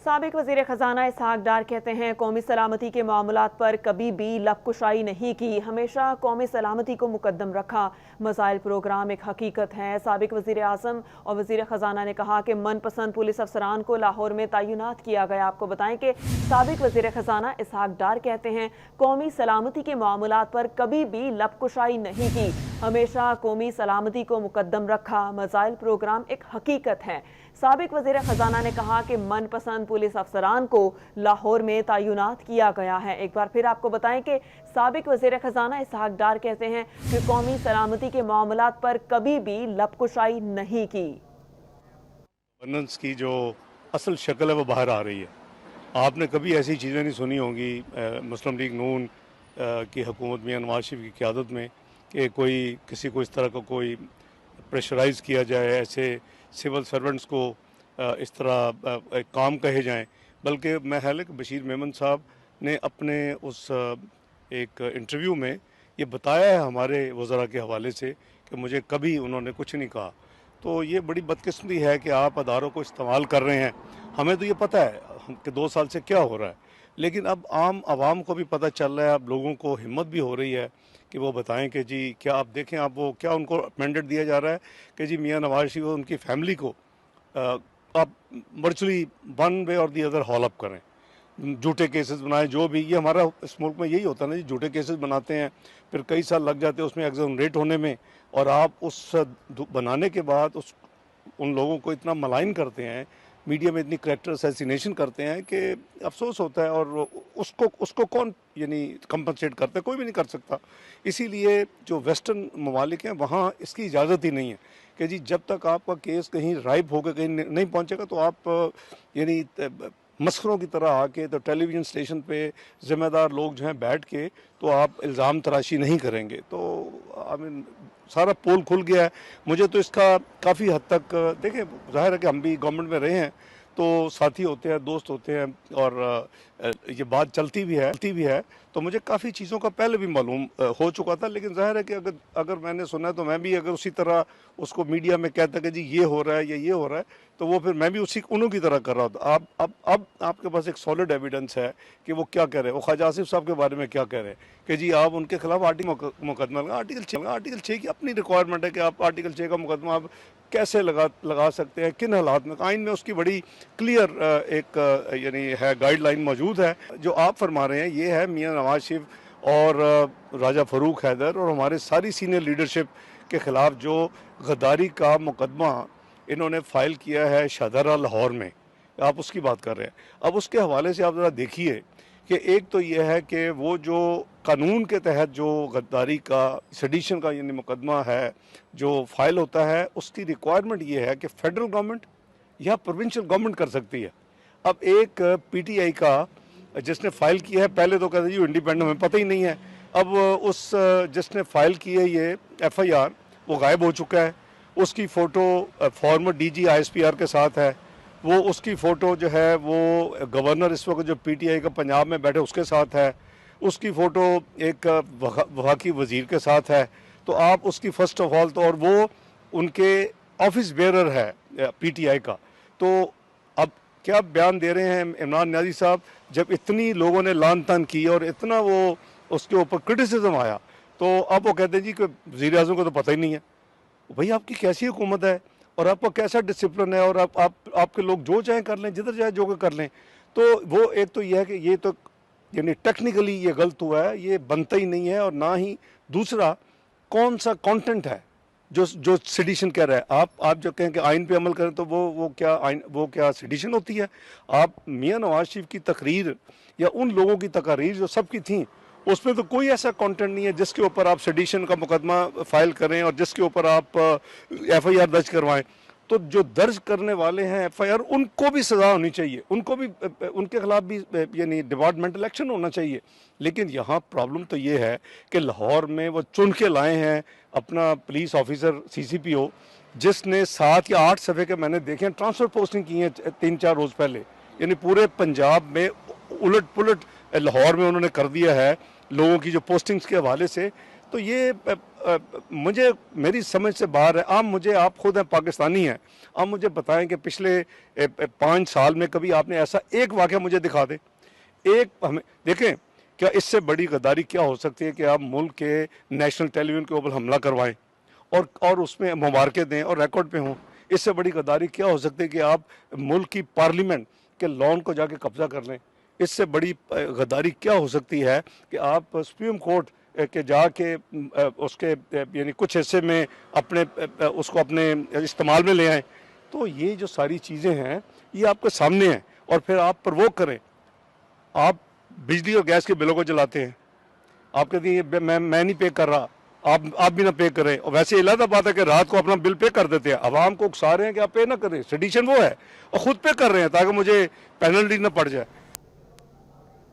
साबिक वज़ीर ख़जाना इसहाक डार कहते हैं कौमी सलामती के मामलात पर कभी भी लबकुशाई नहीं की, हमेशा कौमी सलामती को मुकद्दम रखा। मसाइल प्रोग्राम एक हकीकत है। साबिक वज़ीर आज़म और वज़ीर ख़जाना ने कहा कि मनपसंद पुलिस अफसरान को लाहौर में तैनात किया गया। आपको बताएं कि साबिक वज़ीर ख़जाना इसहाक डार कहते हैं कौमी सलामती के मामलात पर कभी भी लबकुशाई नहीं की, हमेशा कौमी सलामती को मुकद्दम रखा। मसाइल प्रोग्राम एक हकीकत है। साबिक वज़ीर ख़जाना ने कहा कि मनपसंद पुलिस अफसरान को लाहौर में तैनात किया गया है। एक बार फिर आपको बताएं कि साबिक वज़ीर ख़जाना इसहाक डार कहते हैं कि कौमी सलामती के मामलात पर कभी भी लबकुशाई नहीं की। गवर्नेंस की जो असल शक्ल है वो बाहर आ रही है। आपने कभी ऐसी चीज़ें नहीं सुनी होंगी मुस्लिम लीग नून की हुकूमत में, नवाज शरीफ की क़यादत में, कि कोई किसी को इस तरह का कोई प्रेशराइज़ किया जाए, ऐसे सिविल सर्वेंट्स को इस तरह एक काम कहे जाएं। बल्कि मैं ख्याल है कि बशीर मेमन साहब ने अपने उस एक इंटरव्यू में ये बताया है हमारे वज़रा के हवाले से कि मुझे कभी उन्होंने कुछ नहीं कहा। तो ये बड़ी बदकिस्मती है कि आप अदारों को इस्तेमाल कर रहे हैं। हमें तो ये पता है कि 2 साल से क्या हो रहा है, लेकिन अब आम आवाम को भी पता चल रहा है, अब लोगों को हिम्मत भी हो रही है कि वो बताएं कि जी क्या आप देखें, आप वो क्या उनको मैंडेट दिया जा रहा है कि जी मियां नवाज शरीफ और उनकी फैमिली को आप वर्चुअली वन वे और दी अदर हॉल अप करें, झूठे केसेस बनाएं। जो भी ये हमारा इस मुल्क में यही होता है ना जी, झूठे केसेस बनाते हैं, फिर कई साल लग जाते हैं उसमें एग्जोनरेट होने में, और आप उस बनाने के बाद उन लोगों को इतना मलाइन करते हैं, मीडिया में इतनी करेक्टर असैसिनेशन करते हैं कि अफसोस होता है। और उसको उसको कौन यानी कंपनसेट करता है? कोई भी नहीं कर सकता। इसीलिए जो वेस्टर्न ममालिक हैं वहाँ इसकी इजाज़त ही नहीं है कि जी जब तक आपका केस कहीं राइप होकर कहीं नहीं पहुँचेगा तो आप यानी मस्खरों की तरह आके तो टेलीविज़न स्टेशन पे ज़िम्मेदार लोग जो हैं बैठ के तो आप इल्ज़ाम तराशी नहीं करेंगे। तो आई मीन सारा पोल खुल गया है। मुझे तो इसका काफ़ी हद तक देखें, ज़ाहिर है कि हम भी गवर्नमेंट में रहे हैं तो साथी होते हैं, दोस्त होते हैं, और ये बात चलती भी है। तो मुझे काफ़ी चीज़ों का पहले भी मालूम हो चुका था, लेकिन ज़ाहिर है कि अगर अगर मैंने सुना है तो मैं भी अगर उसी तरह उसको मीडिया में कहता कि जी ये हो रहा है या ये हो रहा है, तो वो फिर मैं भी उसी उन्हों की तरह कर रहा था। अब आपके पास एक सॉलिड एविडेंस है कि वो क्या कह रहे हैं। वो ख्वाजा आसिफ साहब के बारे में क्या कह रहे हैं कि जी आप उनके खिलाफ मुकदमा लगा। आर्टिकल 6 की अपनी रिक्वायरमेंट है कि आप आर्टिकल 6 का मुकदमा आप कैसे लगा सकते हैं, किन हालात में। आइन में उसकी बड़ी क्लियर एक यानी है गाइडलाइन मौजूद है। जो आप फरमा रहे हैं ये है मियां नवाज शरीफ और राजा फ़रूक हैदर और हमारे सारी सीनियर लीडरशिप के ख़िलाफ़ जो गद्दारी का मुकदमा इन्होंने फ़ाइल किया है शाहदरा लाहौर में, आप उसकी बात कर रहे हैं। अब उसके हवाले से आप ज़रा देखिए कि एक तो ये है कि वो जो कानून के तहत जो गद्दारी का सेडिशन का यानी मुकदमा है जो फ़ाइल होता है, उसकी रिक्वायरमेंट ये है कि फ़ेडरल गवर्नमेंट या प्रोविंशियल गवर्नमेंट कर सकती है। अब एक पीटीआई का जिसने फ़ाइल किया है, पहले तो कहते जी इंडिपेंडेंट, हमें पता ही नहीं है। अब उस जिसने फ़ाइल की है ये एफआईआर, वो गायब हो चुका है। उसकी फ़ोटो फॉर्मर डीजी आईएसपीआर के साथ है। वो उसकी फ़ोटो जो है वो गवर्नर इस वक्त जो पीटीआई का पंजाब में बैठे उसके साथ है। उसकी फ़ोटो एक वफाकी वज़ीर के साथ है। तो आप उसकी फ़र्स्ट ऑफ ऑल तो, और वो उनके ऑफिस बेरर है पीटीआई का। तो अब क्या बयान दे रहे हैं इमरान न्याजी साहब, जब इतनी लोगों ने लान तान की और इतना वो उसके ऊपर क्रिटिसिज्म आया, तो अब वो कहते हैं जी कि वज़ीर आज़म को तो पता ही नहीं है। भाई आपकी कैसी हुकूमत है और आपका कैसा डिसिप्लिन है, और आपके लोग जो चाहें कर लें, जिधर चाहे जो कर लें। तो वो एक तो ये है कि ये तो यानी टेक्निकली ये गलत हुआ है, ये बनता ही नहीं है। और ना ही दूसरा कौन सा कंटेंट है जो सेडिशन कह रहा है। आप जो कहें कि आइन पे अमल करें तो वो क्या सेडिशन होती है? आप मियां नवाज शरीफ की तकरीर या उन लोगों की तकारीर जो सबकी थी, उसमें तो कोई ऐसा कंटेंट नहीं है जिसके ऊपर आप सेडिशन का मुकदमा फाइल करें और जिसके ऊपर आप एफआईआर दर्ज करवाएं। तो जो दर्ज करने वाले हैं एफआईआर, उनको भी सज़ा होनी चाहिए, उनको भी उनके खिलाफ भी यानी डिपार्टमेंटल एक्शन होना चाहिए। लेकिन यहाँ प्रॉब्लम तो ये है कि लाहौर में वो चुन के लाए हैं अपना पुलिस ऑफिसर सीसीपीओ, जिसने 7 या 8 सफ़े के मैंने देखे हैं ट्रांसफ़र पोस्टिंग की हैं 3-4 रोज़ पहले। यानी पूरे पंजाब में उलट पुलट लाहौर में उन्होंने कर दिया है लोगों की जो पोस्टिंग्स के हवाले से। तो ये मुझे मेरी समझ से बाहर है। आप खुद हैं, पाकिस्तानी हैं, आप मुझे बताएं कि पिछले 5 साल में कभी आपने ऐसा एक वाक़या मुझे दिखा दें। एक हमें देखें, क्या इससे बड़ी गद्दारी क्या हो सकती है कि आप मुल्क के नेशनल टेलीविज़न के ऊपर हमला करवाएं और उसमें मुबारकें दें और रिकॉर्ड पे हों। इससे बड़ी गद्दारी क्या हो सकती है कि आप मुल्क की पार्लियामेंट के लॉन को जाके कब्जा कर लें। इससे बड़ी गद्दारी क्या हो सकती है कि आप सुप्रीम कोर्ट के जाके उसके यानी कुछ हिस्से में उसको अपने इस्तेमाल में ले आएँ। तो ये जो सारी चीज़ें हैं ये आपके सामने हैं और फिर आप प्रवोक करें। आप बिजली और गैस के बिलों को जलाते हैं, आप कहते हैं मैं नहीं पे कर रहा, आप भी ना पे करें। और वैसे अलग बात है कि रात को अपना बिल पे कर देते हैं, आवाम को उकसा रहे हैं कि आप पे ना करें। सेडिशन वो है और ख़ुद पे कर रहे हैं ताकि मुझे पेनल्टी ना पड़ जाए।